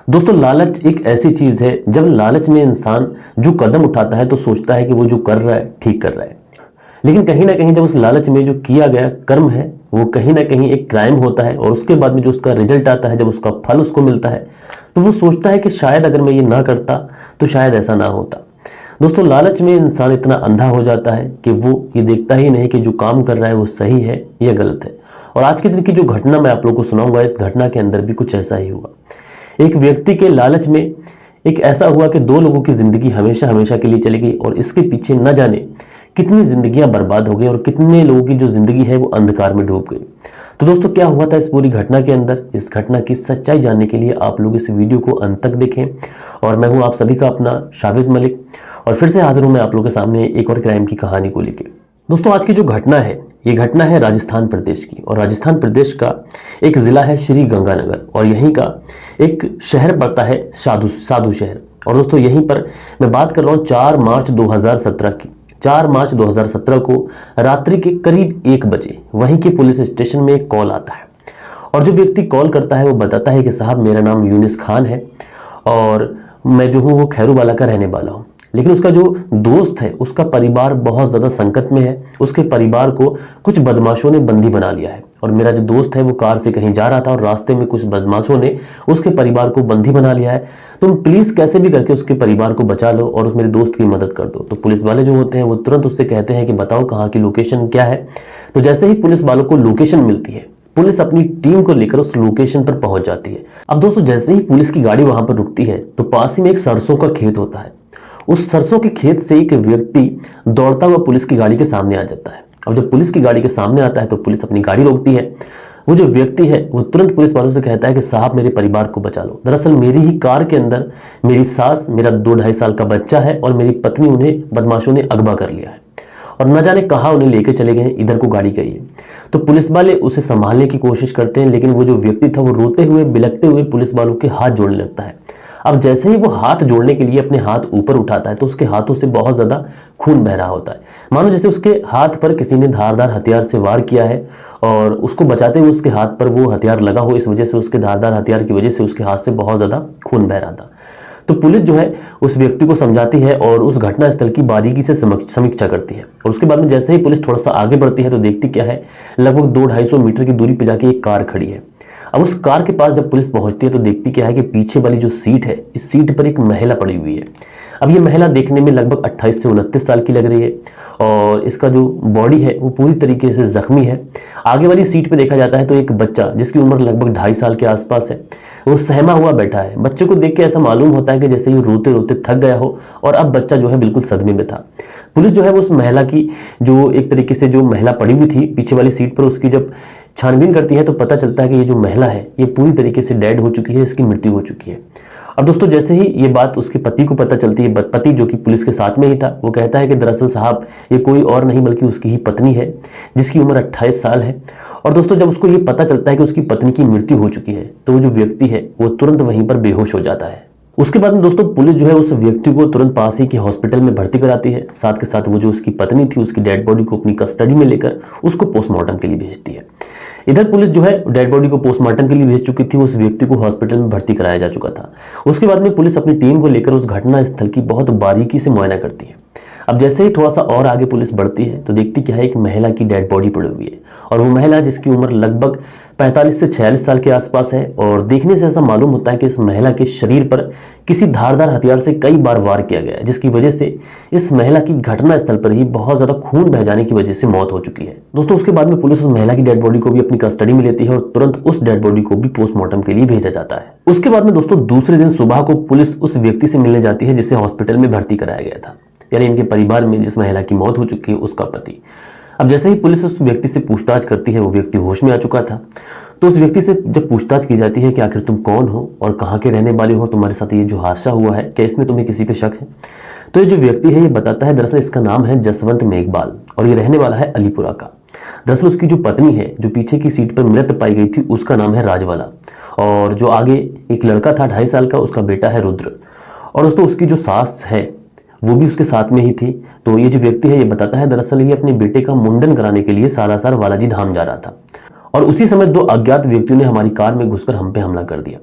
दोस्तों लालच एक ऐसी चीज है, जब लालच में इंसान जो कदम उठाता है तो सोचता है कि वो जो कर रहा है ठीक कर रहा है, लेकिन कहीं ना कहीं जब उस लालच में जो किया गया कर्म है वो कहीं ना कहीं एक क्राइम होता है और उसके बाद में जो उसका रिजल्ट आता है, जब उसका फल उसको मिलता है तो वो सोचता है कि शायद अगर मैं ये ना करता तो शायद ऐसा ना होता। दोस्तों लालच में इंसान इतना अंधा हो जाता है कि वो ये देखता ही नहीं कि जो काम कर रहा है वो सही है या गलत है। और आज के दिन की जो घटना मैं आप लोगों को सुनाऊंगा, इस घटना के अंदर भी कुछ ऐसा ही हुआ। एक व्यक्ति के लालच में एक ऐसा हुआ कि दो लोगों की जिंदगी हमेशा हमेशा के लिए चली गई और इसके पीछे न जाने कितनी जिंदगियां बर्बाद हो गई और कितने लोगों की जो जिंदगी है वो अंधकार में डूब गई। तो दोस्तों क्या हुआ था इस पूरी घटना के अंदर, इस घटना की सच्चाई जानने के लिए आप लोग इस वीडियो को अंत तक देखें। और मैं हूं आप सभी का अपना शाविज मलिक और फिर से हाजिर हूं मैं आप लोगों के सामने एक और क्राइम की कहानी को लेकर। दोस्तों आज की जो घटना है ये घटना है राजस्थान प्रदेश की, और राजस्थान प्रदेश का एक जिला है श्री गंगानगर और यहीं का एक शहर पड़ता है साधु शहर। और दोस्तों यहीं पर मैं बात कर रहा हूँ 4 मार्च 2017 की। 4 मार्च 2017 को रात्रि के करीब 1 बजे वहीं के पुलिस स्टेशन में एक कॉल आता है और जो व्यक्ति कॉल करता है वो बताता है कि साहब मेरा नाम यूनिस खान है और मैं जो हूँ वो खैरूवाला का रहने वाला हूँ, लेकिन उसका जो दोस्त है उसका परिवार बहुत ज़्यादा संकट में है। उसके परिवार को कुछ बदमाशों ने बंदी बना लिया है और मेरा जो दोस्त है वो कार से कहीं जा रहा था और रास्ते में कुछ बदमाशों ने उसके परिवार को बंदी बना लिया है। तुम प्लीज़ कैसे भी करके उसके परिवार को बचा लो और उस मेरे दोस्त की मदद कर दो। तो पुलिस वाले जो होते हैं वो तुरंत उससे कहते हैं कि बताओ कहाँ की लोकेशन क्या है। तो जैसे ही पुलिस वालों को लोकेशन मिलती है पुलिस अपनी टीम को लेकर उस लोकेशन पर पहुंच जाती है। अब दोस्तों जैसे ही पुलिस की गाड़ी वहां पर रुकती है तो पास ही में एक सरसों का खेत होता है। उस सरसों के खेत से एक व्यक्ति दौड़ता हुआ पुलिस की गाड़ी के सामने आ जाता है। अब जब पुलिस की गाड़ी के सामने आता है तो पुलिस अपनी गाड़ी रोकती है। वो जो व्यक्ति है वो तुरंत पुलिस वालों से कहता है कि साहब मेरे परिवार को बचा लो। दरअसल मेरी ही कार के अंदर मेरी सास, मेरा 2-2.5 साल का बच्चा है और मेरी पत्नी, उन्हें बदमाशों ने अगवा कर लिया है और न जाने कहाँ उन्हें लेके चले गए, इधर को गाड़ी गई है। तो पुलिस वाले उसे संभालने की कोशिश करते हैं, लेकिन वो जो व्यक्ति था वो रोते हुए बिलखते हुए पुलिस वालों के हाथ जोड़ने लगता है। अब जैसे ही वो हाथ जोड़ने के लिए अपने हाथ ऊपर उठाता है तो उसके हाथों से बहुत ज्यादा खून बह रहा होता है, मानो जैसे उसके हाथ पर किसी ने धारदार हथियार से वार किया है और उसको बचाते हुए उसके हाथ पर वो हथियार लगा हो, इस वजह से उसके धारदार हथियार की वजह से उसके हाथ से बहुत ज्यादा खून बह रहा था। तो पुलिस जो है उस व्यक्ति को समझाती है और उस घटना स्थल की बारीकी से समीक्षा करती है। और उसके बाद में जैसे ही पुलिस थोड़ा सा आगे बढ़ती है तो देखती क्या है, लगभग 200-250 मीटर की दूरी पर जाके एक कार खड़ी है। अब उस कार के पास जब पुलिस पहुंचती है तो देखती क्या है कि पीछे वाली जो सीट है, इस सीट पर एक महिला पड़ी हुई है। अब ये महिला देखने में लगभग 28 से 29 साल की लग रही है और इसका जो बॉडी है वो पूरी तरीके से जख्मी है। आगे वाली सीट पे देखा जाता है तो एक बच्चा जिसकी उम्र लगभग 2.5 साल के आसपास है, वो सहमा हुआ बैठा है। बच्चे को देख के ऐसा मालूम होता है कि जैसे ये रोते रोते थक गया हो और अब बच्चा जो है बिल्कुल सदमे में था। पुलिस जो है वो उस महिला की, जो एक तरीके से जो महिला पड़ी हुई थी पीछे वाली सीट पर, उसकी जब छानबीन करती है तो पता चलता है कि ये जो महिला है ये पूरी तरीके से डेड हो चुकी है, इसकी मृत्यु हो चुकी है। और दोस्तों जैसे ही ये बात उसके पति को पता चलती है, पति जो कि पुलिस के साथ में ही था, वो कहता है कि दरअसल साहब ये कोई और नहीं बल्कि उसकी ही पत्नी है जिसकी उम्र 28 साल है। और दोस्तों जब उसको ये पता चलता है कि उसकी पत्नी की मृत्यु हो चुकी है तो वो जो व्यक्ति है वो तुरंत वहीं पर बेहोश हो जाता है। उसके बाद में दोस्तों पुलिस जो है उस व्यक्ति को तुरंत पास ही के हॉस्पिटल में भर्ती कराती है। साथ के साथ वो जो उसकी पत्नी थी उसकी डेड बॉडी को अपनी कस्टडी में लेकर उसको पोस्टमार्टम के लिए भेजती है। इधर पुलिस जो है डेड बॉडी को पोस्टमार्टम के लिए भेज चुकी थी, उस व्यक्ति को हॉस्पिटल में भर्ती कराया जा चुका था। उसके बाद में पुलिस अपनी टीम को लेकर उस घटना स्थल की बहुत बारीकी से मुआयना करती है। अब जैसे ही थोड़ा सा और आगे पुलिस बढ़ती है तो देखती क्या है, एक महिला की डेड बॉडी पड़ी हुई है और वो महिला जिसकी उम्र लगभग 45 से 46 साल के आसपास है। और देखने से ऐसा मालूम होता है कि इस महिला के शरीर पर किसी धारदार हथियार से कई बार वार किया गया है, जिसकी वजह से इस महिला की घटना स्थल पर ही बहुत ज्यादा खून बह जाने की वजह से मौत हो चुकी है। दोस्तों उसके बाद में पुलिस उस महिला की डेड बॉडी को भी अपनी कस्टडी में लेती है और तुरंत उस डेड बॉडी को भी पोस्टमार्टम के लिए भेजा जाता है। उसके बाद में दोस्तों दूसरे दिन सुबह को पुलिस उस व्यक्ति से मिलने जाती है जिसे हॉस्पिटल में भर्ती कराया गया था, यानी इनके परिवार में जिस महिला की मौत हो चुकी है उसका पति। अब जैसे ही पुलिस उस व्यक्ति से पूछताछ करती है, वो व्यक्ति होश में आ चुका था। तो उस व्यक्ति से जब पूछताछ की जाती है कि आखिर तुम कौन हो और कहाँ के रहने वाले हो, तुम्हारे साथ ये जो हादसा हुआ है क्या इसमें तुम्हें किसी पे शक है, तो ये जो व्यक्ति है ये बताता है दरअसल इसका नाम है जसवंत मेघवाल और ये रहने वाला है अलीपुरा का। दरअसल उसकी जो पत्नी है जो पीछे की सीट पर मृत पाई गई थी उसका नाम है राजवाला और जो आगे एक लड़का था 2.5 साल का उसका बेटा है रुद्र। और दोस्तों उसकी जो सास है वो भी उसके साथ में ही थी। तो ये जो व्यक्ति है ये बताता है दरअसल ये अपने बेटे का मुंडन कराने के लिए सालासर बालाजी धाम जा रहा था और उसी समय दो अज्ञात व्यक्तियों ने हमारी कार में घुसकर हम पे हमला कर दिया।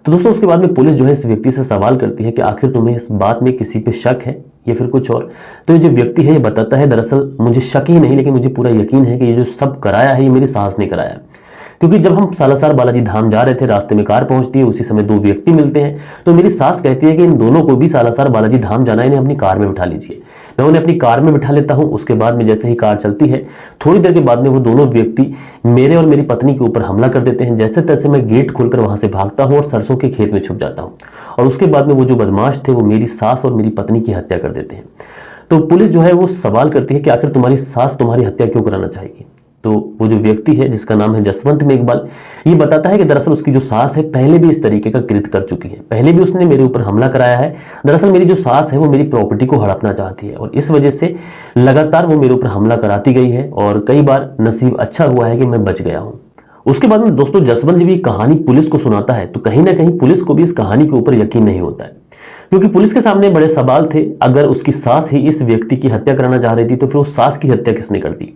तो दोस्तों उसके बाद में पुलिस जो है इस व्यक्ति से सवाल करती है कि आखिर तुम्हें इस बात में किसी पे शक है या फिर कुछ और। तो ये जो व्यक्ति है ये बताता है दरअसल मुझे शक ही नहीं लेकिन मुझे पूरा यकीन है कि ये जो सब कराया है ये मेरी साहस ने कराया, क्योंकि जब हम सालासर बालाजी धाम जा रहे थे रास्ते में कार पहुंचती है, उसी समय दो व्यक्ति मिलते हैं। तो मेरी सास कहती है कि इन दोनों को भी सालासर बालाजी धाम जाना है, इन्हें अपनी कार में बिठा लीजिए। मैं उन्हें अपनी कार में बिठा लेता हूं। उसके बाद में जैसे ही कार चलती है थोड़ी देर के बाद में वो दोनों व्यक्ति मेरे और मेरी पत्नी के ऊपर हमला कर देते हैं। जैसे तैसे मैं गेट खोलकर वहां से भागता हूं और सरसों के खेत में छुप जाता हूं। और उसके बाद में वो जो बदमाश थे वो मेरी सास और मेरी पत्नी की हत्या कर देते हैं। तो पुलिस जो है वो सवाल करती है कि आखिर तुम्हारी सास तुम्हारी हत्या क्यों कराना चाहेगी। तो वो जो व्यक्ति है जिसका नाम है जसवंत मेघवाल, ये बताता है कि दरअसल उसकी जो सास है पहले भी इस तरीके का कृत्य कर चुकी है, पहले भी उसने मेरे ऊपर हमला कराया है। दरअसल मेरी जो सास है वो मेरी प्रॉपर्टी को हड़पना चाहती है और इस वजह से लगातार वो मेरे ऊपर हमला कराती गई है और कई बार नसीब अच्छा हुआ है कि मैं बच गया हूं। उसके बाद में दोस्तों जसवंत जब ये कहानी पुलिस को सुनाता है तो कहीं ना कहीं पुलिस को भी इस कहानी के ऊपर यकीन नहीं होता है, क्योंकि पुलिस के सामने बड़े सवाल थे। अगर उसकी सास ही इस व्यक्ति की हत्या कराना चाह रही थी तो फिर उस सास की हत्या किसने कर दी,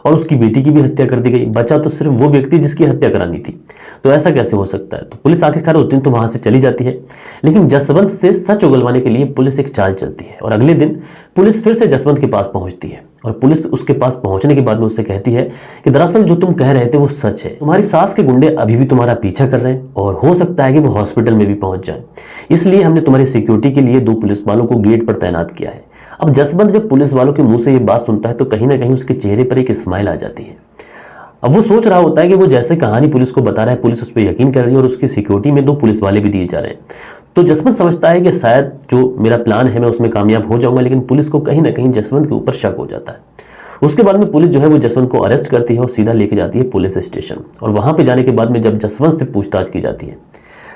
और उसकी बेटी की भी हत्या कर दी गई। बचा तो सिर्फ वो व्यक्ति जिसकी हत्या करानी थी। तो ऐसा कैसे हो सकता है। तो पुलिस आखिरकार उस दिन तो वहां से चली जाती है, लेकिन जसवंत से सच उगलवाने के लिए पुलिस एक चाल चलती है और अगले दिन पुलिस फिर से जसवंत के पास पहुंचती है। और पुलिस उसके पास पहुंचने के बाद में उससे कहती है कि दरअसल जो तुम कह रहे थे वो सच है, तुम्हारी सास के गुंडे अभी भी तुम्हारा पीछा कर रहे हैं और हो सकता है कि वो हॉस्पिटल में भी पहुंच जाए, इसलिए हमने तुम्हारी सिक्योरिटी के लिए 2 पुलिस वालों को गेट पर तैनात किया है। अब जसवंत जब पुलिस वालों के मुंह से ये बात सुनता है तो कहीं ना कहीं उसके चेहरे पर एक स्माइल आ जाती है। अब वो सोच रहा होता है कि वो जैसे कहानी पुलिस को बता रहा है पुलिस उस पर यकीन कर रही है और उसकी सिक्योरिटी में 2 पुलिस वाले भी दिए जा रहे हैं। तो जसवंत समझता है कि शायद जो मेरा प्लान है मैं उसमें कामयाब हो जाऊंगा, लेकिन पुलिस को कहीं ना कहीं जसवंत के ऊपर शक हो जाता है। उसके बाद में पुलिस जो है वो जसवंत को अरेस्ट करती है और सीधा लेके जाती है पुलिस स्टेशन। और वहां पे जाने के बाद में जब जसवंत से पूछताछ की जाती है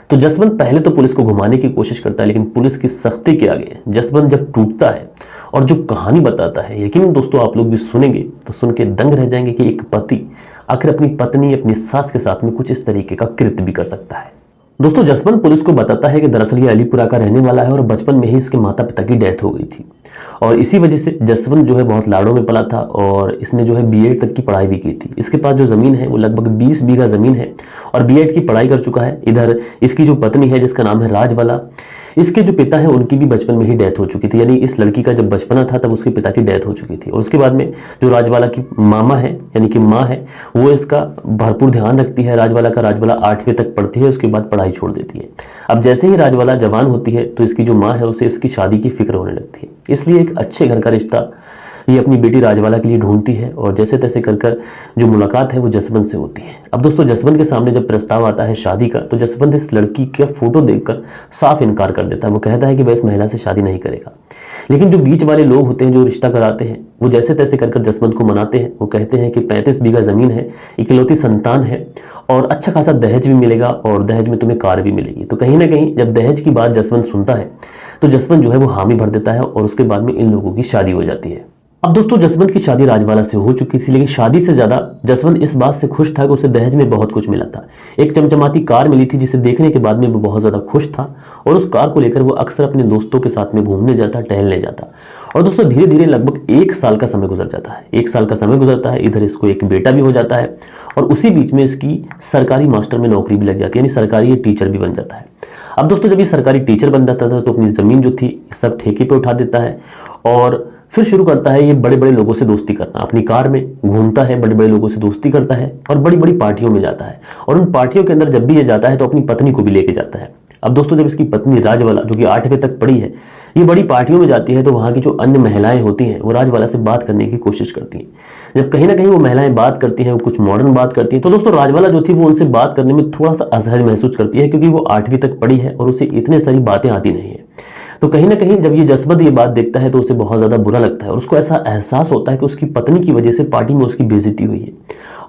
तो जसवंत पहले तो पुलिस को घुमाने की कोशिश करता है, लेकिन पुलिस की सख्ती के आगे जसवंत जब टूटता है और जो कहानी बताता है, यकीनन दोस्तों आप लोग भी सुनेंगे तो सुन के दंग रह जाएंगे कि एक पति आखिर अपनी पत्नी अपनी सास के साथ में कुछ इस तरीके का कृत्य भी कर सकता है। दोस्तों जसवंत पुलिस को बताता है कि दरअसल ये अलीपुरा का रहने वाला है और बचपन में ही इसके माता पिता की डेथ हो गई थी और इसी वजह से जसवंत जो है बहुत लाड़ों में पला था और इसने जो है बीएड तक की पढ़ाई भी की थी। इसके पास जो जमीन है वो लगभग 20 बीघा जमीन है और बीएड की पढ़ाई कर चुका है। इधर इसकी जो पत्नी है जिसका नाम है राजवाला, इसके जो पिता है उनकी भी बचपन में ही डेथ हो चुकी थी, यानी इस लड़की का जब बचपना था तब उसके पिता की डेथ हो चुकी थी। और उसके बाद में जो राजवाला की मामा है यानी कि माँ है वो इसका भरपूर ध्यान रखती है राजवाला का। राजवाला 8वीं तक पढ़ती है, उसके बाद पढ़ाई छोड़ देती है। अब जैसे ही राजवाला जवान होती है तो इसकी जो माँ है उसे इसकी शादी की फिक्र होने लगती है, इसलिए एक अच्छे घर का रिश्ता ये अपनी बेटी राजवाला के लिए ढूंढती है और जैसे तैसे कर जो मुलाकात है वो जसवंत से होती है। अब दोस्तों जसवंत के सामने जब प्रस्ताव आता है शादी का तो जसवंत इस लड़की का फोटो देखकर साफ इनकार कर देता है। वो कहता है कि वह इस महिला से शादी नहीं करेगा, लेकिन जो बीच वाले लोग होते हैं जो रिश्ता कराते हैं वो जैसे तैसे कर जसवंत को मनाते हैं। वो कहते हैं कि 35 बीघा जमीन है, इकलौती संतान है और अच्छा खासा दहेज भी मिलेगा और दहेज में तुम्हें कार भी मिलेगी। तो कहीं ना कहीं जब दहेज की बात जसवंत सुनता है तो जसवंत जो है वो हामी भर देता है और उसके बाद में इन लोगों की शादी हो जाती है। अब दोस्तों जसवंत की शादी राजवाला से हो चुकी थी, लेकिन शादी से ज्यादा जसवंत इस बात से खुश था कि उसे दहेज में बहुत कुछ मिला था। एक चमचमाती कार मिली थी जिसे देखने के बाद में वो बहुत ज्यादा खुश था और उस कार को लेकर वो अक्सर अपने दोस्तों के साथ में घूमने जाता, टहलने जाता। और दोस्तों धीरे धीरे लगभग 1 साल का समय गुजर जाता है। 1 साल का समय गुजरता है, इधर इसको एक बेटा भी हो जाता है और उसी बीच में इसकी सरकारी मास्टर में नौकरी भी लग जाती है, यानी सरकारी टीचर भी बन जाता है। अब दोस्तों जब ये सरकारी टीचर बन जाता था तो अपनी जमीन जो थी सब ठेके पे उठा देता है और फिर शुरू करता है ये बड़े बड़े लोगों से दोस्ती करना। अपनी कार में घूमता है, बड़े बड़े लोगों से दोस्ती करता है और बड़ी बड़ी पार्टियों में जाता है और उन पार्टियों के अंदर जब भी ये जाता है तो अपनी पत्नी को भी लेके जाता है। अब दोस्तों जब इसकी पत्नी राजवाला जो कि 8वीं तक पढ़ी है ये बड़ी पार्टियों में जाती है तो वहां की जो अन्य महिलाएं होती हैं वो राजवाला से बात करने की कोशिश करती हैं। जब कहीं ना कहीं वो महिलाएं बात करती हैं, वो कुछ मॉडर्न बात करती हैं, तो दोस्तों राजवाला जो थी वो उनसे बात करने में थोड़ा सा असहज महसूस करती है क्योंकि वो 8वीं तक पढ़ी है और उसे इतने सारी बातें आती नहीं है। तो कहीं ना कहीं जब ये जसवंत ये बात देखता है तो उसे बहुत ज्यादा बुरा लगता है और उसको ऐसा एहसास होता है कि उसकी पत्नी की वजह से पार्टी में उसकी बेइज्जती हुई है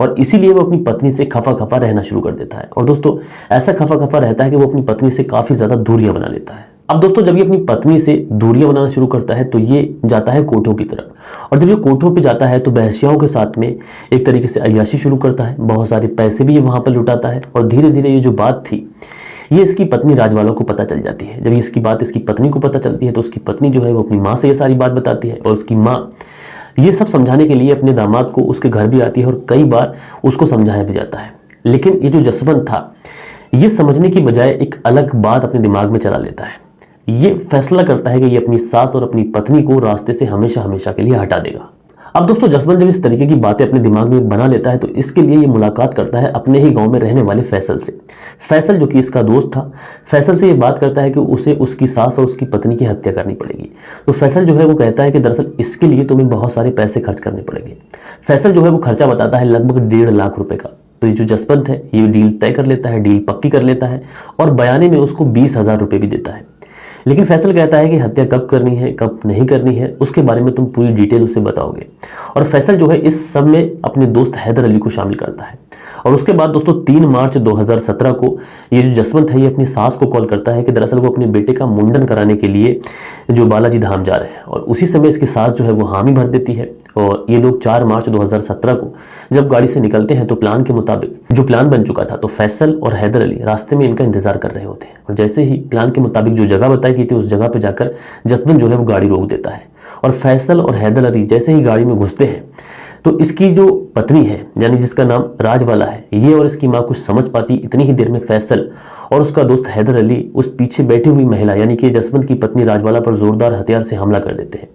और इसीलिए वो अपनी पत्नी से खफा खफा रहना शुरू कर देता है। और दोस्तों ऐसा खफा खफा रहता है कि वो अपनी पत्नी से काफी ज्यादा दूरियां बना लेता है। अब दोस्तों जब ये अपनी पत्नी से दूरियां बनाना शुरू करता है तो ये जाता है कोठों की तरफ और जब ये कोठों पे जाता है तो बहसियाओं के साथ में एक तरीके से अय्याशी शुरू करता है। बहुत सारे पैसे भी ये वहां पर लुटाता है और धीरे धीरे ये जो बात थी ये इसकी पत्नी राजवाला को पता चल जाती है। जब इसकी बात इसकी पत्नी को पता चलती है तो उसकी पत्नी जो है वो अपनी माँ से ये सारी बात बताती है और उसकी माँ ये सब समझाने के लिए अपने दामाद को उसके घर भी आती है और कई बार उसको समझाया भी जाता है। लेकिन ये जो जसवंत था, ये समझने की बजाय एक अलग बात अपने दिमाग में चला लेता है। ये फैसला करता है कि ये अपनी सास और अपनी पत्नी को रास्ते से हमेशा हमेशा के लिए हटा देगा। अब दोस्तों, जसवंत जब इस तरीके की बातें अपने दिमाग में बना लेता है तो इसके लिए ये मुलाकात करता है अपने ही गांव में रहने वाले फैसल से। फैसल जो कि इसका दोस्त था, फैसल से ये बात करता है कि उसे उसकी सास और उसकी पत्नी की हत्या करनी पड़ेगी। तो फैसल जो है वो कहता है कि दरअसल इसके लिए तुम्हें बहुत सारे पैसे खर्च करने पड़ेंगे। फैसल जो है वो खर्चा बताता है लगभग 1.5 लाख रुपए का। तो ये जो जसवंत है ये डील तय कर लेता है, डील पक्की कर लेता है और बयाने में उसको 20,000 रुपए भी देता है। लेकिन फैसल कहता है कि हत्या कब करनी है, कब नहीं करनी है, उसके बारे में तुम पूरी डिटेल उसे बताओगे। और फैसल जो है इस सब में अपने दोस्त हैदर अली को शामिल करता है। और उसके बाद दोस्तों 3 मार्च 2017 को ये जो जसवंत है ये अपनी सास को कॉल करता है कि दरअसल वो अपने बेटे का मुंडन कराने के लिए जो बालाजी धाम जा रहे हैं। और उसी समय इसकी सास जो है वो हामी भर देती है और ये लोग 4 मार्च 2017 को जब गाड़ी से निकलते हैं तो प्लान के मुताबिक जो प्लान बन चुका था, तो फैसल और हैदर अली रास्ते में इनका इंतजार कर रहे होते हैं। और जैसे ही प्लान के मुताबिक जो जगह बताई गई थी उस जगह पर जाकर जसवंत जो है वो गाड़ी रोक देता है। और फैसल और हैदर अली जैसे ही गाड़ी में घुसते हैं तो इसकी जो पत्नी है, यानी जिसका नाम राजवाला है, ये और इसकी माँ कुछ समझ पाती इतनी ही देर में फैसल और उसका दोस्त हैदर अली उस पीछे बैठी हुई महिला यानी कि जसवंत की पत्नी राजवाला पर जोरदार हथियार से हमला कर देते हैं।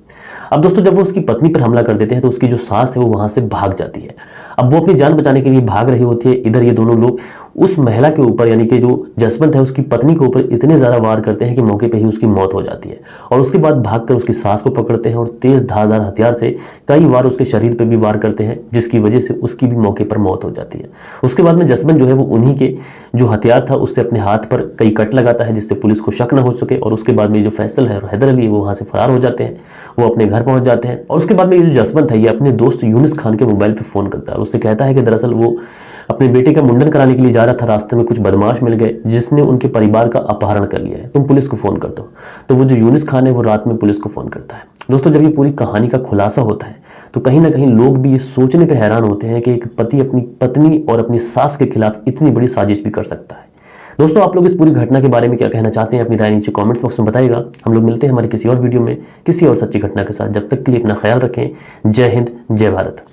अब दोस्तों जब वो उसकी पत्नी पर हमला कर देते हैं तो उसकी जो सास है वो वहां से भाग जाती है। अब वो अपनी जान बचाने के लिए भाग रही होती है। इधर ये दोनों लोग उस महिला के ऊपर यानी कि जो जसवंत है उसकी पत्नी के ऊपर इतने ज्यादा वार करते हैं कि मौके पे ही उसकी मौत हो जाती है। और उसके बाद भागकर उसकी सास को पकड़ते हैं और तेज धारदार हथियार से कई बार उसके शरीर पे भी वार करते हैं, जिसकी वजह से उसकी भी मौके पर मौत हो जाती है। उसके बाद में जसवंत जो है वो उन्हीं के जो हथियार था उससे अपने हाथ पर कई कट लगाता है जिससे पुलिस को शक न हो सके। और उसके बाद में जो फैसल है और हैदर अली वो वहां से फरार हो जाते हैं, वो अपने घर पहुंच जाते हैं। और उसके बाद में ये जो जसवंत है ये अपने दोस्त यूनुस खान के मोबाइल पे फोन करता है। उससे कहता है कि दरअसल वो अपने बेटे का मुंडन कराने के लिए जा रहा था, रास्ते में कुछ बदमाश मिल गए जिसने उनके परिवार का अपहरण कर लिया है, तुम पुलिस को फोन कर दो। तो वो जो यूनुस खान है वो रात में पुलिस को फोन करता है। दोस्तों जब ये पूरी कहानी का खुलासा होता है तो कहीं ना कहीं लोग भी ये सोचने पे हैरान होते हैं कि एक पति अपनी पत्नी और अपनी सास के खिलाफ इतनी बड़ी साजिश भी कर सकता है। दोस्तों आप लोग इस पूरी घटना के बारे में क्या कहना चाहते हैं, अपनी राय नीचे कमेंट्स बॉक्स में बताइएगा। हम लोग मिलते हैं हमारी किसी और वीडियो में किसी और सच्ची घटना के साथ। जब तक के लिए अपना ख्याल रखें। जय हिंद, जय भारत।